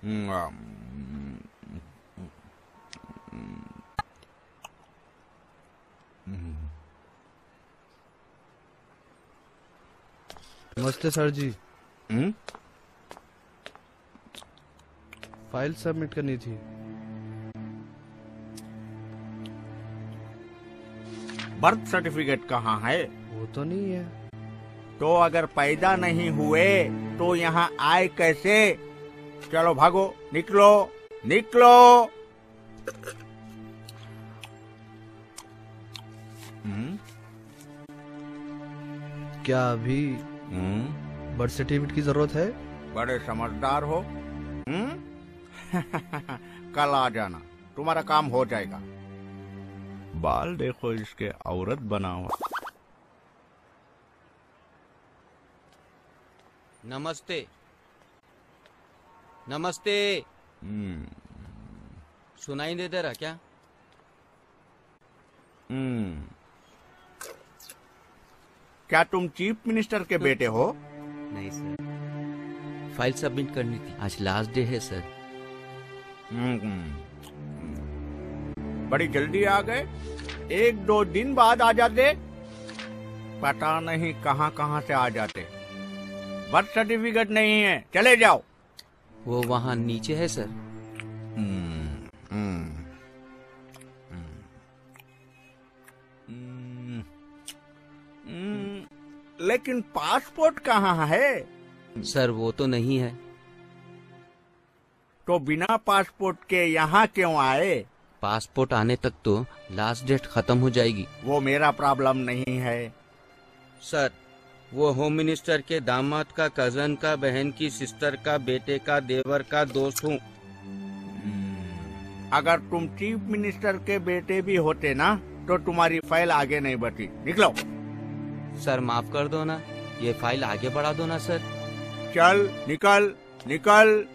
नमस्ते सर जी। File submit करनी थी। बर्थ सर्टिफिकेट कहाँ है? वो तो नहीं है। तो अगर पैदा नहीं हुए तो यहाँ आए कैसे? चलो भागो, निकलो निकलो। क्या अभी बर्थ सर्टिफिकेट की जरूरत है? बड़े समझदार हो। कल आ जाना, तुम्हारा काम हो जाएगा। बाल देखो इसके, औरत बना हुआ। नमस्ते नमस्ते। सुनाई नहीं दे रहा क्या? क्या तुम चीफ मिनिस्टर के बेटे हो? नहीं सर, फाइल सबमिट करनी थी, आज लास्ट डे है सर। बड़ी जल्दी आ गए, 1-2 दिन बाद आ जाते। पता नहीं कहाँ कहाँ से आ जाते। बर्थ सर्टिफिकेट नहीं है, चले जाओ। वो वहाँ नीचे है सर। लेकिन पासपोर्ट कहाँ है? सर वो तो नहीं है। तो बिना पासपोर्ट के यहाँ क्यों आए? पासपोर्ट आने तक तो लास्ट डेट खत्म हो जाएगी। वो मेरा प्रॉब्लम नहीं है। सर वो होम मिनिस्टर के दामाद का, कजन का, बहन की सिस्टर का, बेटे का, देवर का दोस्त हूँ। अगर तुम चीफ मिनिस्टर के बेटे भी होते ना तो तुम्हारी फाइल आगे नहीं बढ़ती। निकलो। सर माफ कर दो ना, ये फाइल आगे बढ़ा दो ना सर। चल निकल निकल।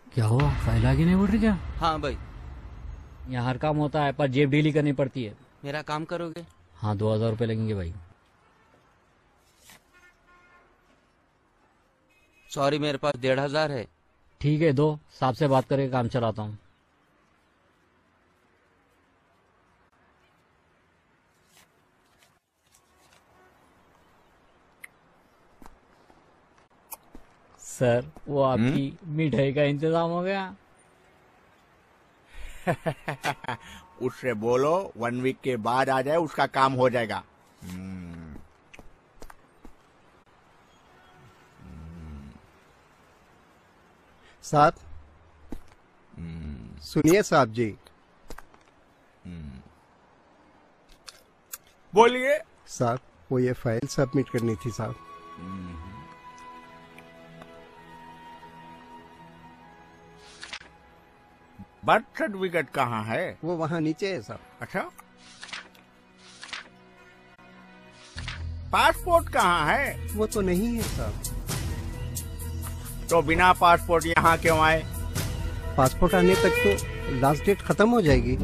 क्या हुआ, फाइल आगे नहीं बढ़ रही क्या? हाँ भाई, यहाँ हर काम होता है पर जेब डीली करनी पड़ती है। मेरा काम करोगे? हाँ 2000 रुपये लगेंगे भाई। सॉरी मेरे पास 1500 है। ठीक है, दो, साहब से बात करके काम चलाता हूँ। सर वो आपकी मिठाई का इंतजाम हो गया? उससे बोलो 1 वीक के बाद आ जाए, उसका काम हो जाएगा। साहब सुनिए साहब जी। बोलिए साहब, वो ये फाइल सबमिट करनी थी साहब। बर्थ सर्टिफिकेट कहाँ है? वो वहाँ नीचे है साहब। अच्छा, पासपोर्ट कहाँ है? वो तो नहीं है साहब। तो बिना पासपोर्ट यहाँ क्यों आए? पासपोर्ट आने तक तो लास्ट डेट खत्म हो जाएगी।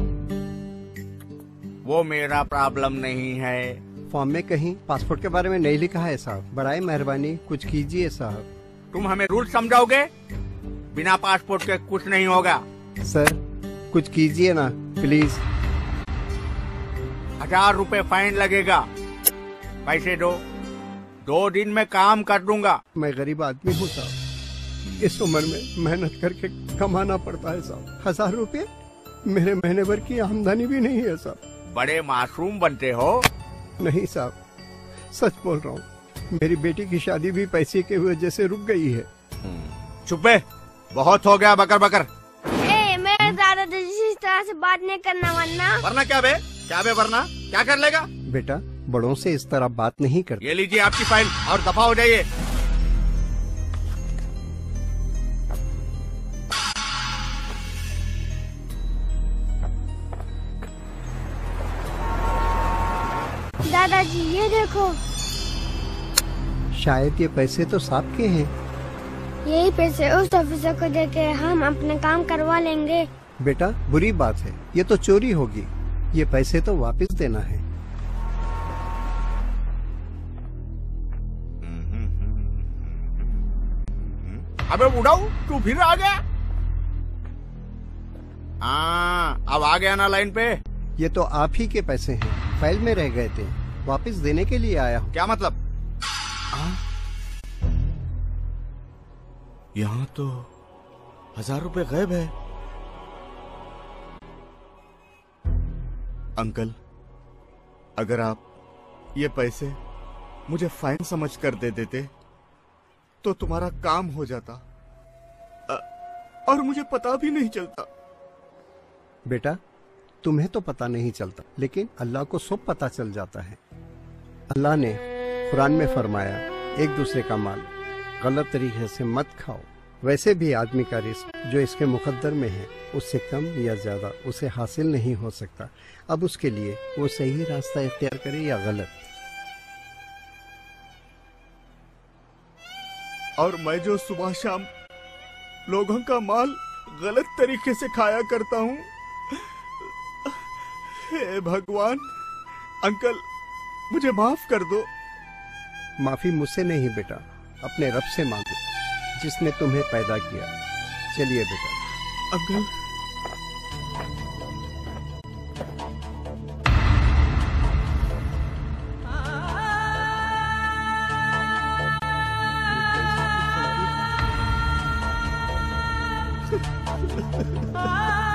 वो मेरा प्रॉब्लम नहीं है। फॉर्म में कहीं पासपोर्ट के बारे में नहीं लिखा है साहब। बड़ाई मेहरबानी कुछ कीजिए साहब। तुम हमें रूल समझाओगे? बिना पासपोर्ट के कुछ नहीं होगा। सर कुछ कीजिए ना प्लीज। 1000 रुपए फाइन लगेगा। पैसे दो, 2 दिन में काम कर दूंगा। मैं गरीब आदमी हूँ साहब, इस उम्र में मेहनत करके कमाना पड़ता है साहब। 1000 रुपये मेरे महीने भर की आमदनी भी नहीं है साहब। बड़े मासूम बनते हो। नहीं साहब, सच बोल रहा हूँ। मेरी बेटी की शादी भी पैसे के वजह से रुक गई है। चुप है, बहुत हो गया बकर बकर। मेरे दादाजी से इस तरह से बात नहीं करना, वरना क्या बे? क्या बे वरना? क्या कर लेगा? बेटा बड़ों से इस तरह बात नहीं कर। ये लीजिए आपकी फाइल और दफा हो जाइए। दादाजी ये देखो। शायद ये पैसे तो साहब के हैं। यही पैसे उस ऑफिसर को देके हम अपने काम करवा लेंगे। बेटा बुरी बात है, ये तो चोरी होगी। ये पैसे तो वापस देना है। अबे उड़ाऊ, तू फिर आ गया? हाँ, अब आ गया ना लाइन पे? ये तो आप ही के पैसे हैं, फाइल में रह गए थे, वापस देने के लिए आया हूँ। क्या मतलब? यहाँ तो 1000 रुपए गायब है। अंकल, अगर आप ये पैसे मुझे फाइन समझ कर दे देते तो तुम्हारा काम हो जाता और मुझे पता भी नहीं चलता। बेटा, तुम्हें तो पता नहीं चलता, लेकिन अल्लाह को सब पता चल जाता है। अल्लाह ने कुरान में फरमाया, एक दूसरे का माल गलत तरीके से मत खाओ। वैसे भी आदमी का रिस्क जो इसके मुकद्दर में है, उससे कम या ज्यादा उसे हासिल नहीं हो सकता। अब उसके लिए वो सही रास्ता इख्तियार करे या गलत। और मैं जो सुबह शाम लोगों का माल गलत तरीके से खाया करता हूँ, हे भगवान, अंकल मुझे माफ कर दो। माफी मुझसे नहीं बेटा, अपने रब से मांगो जिसने तुम्हें पैदा किया। चलिए बेटा। Uncle, Ah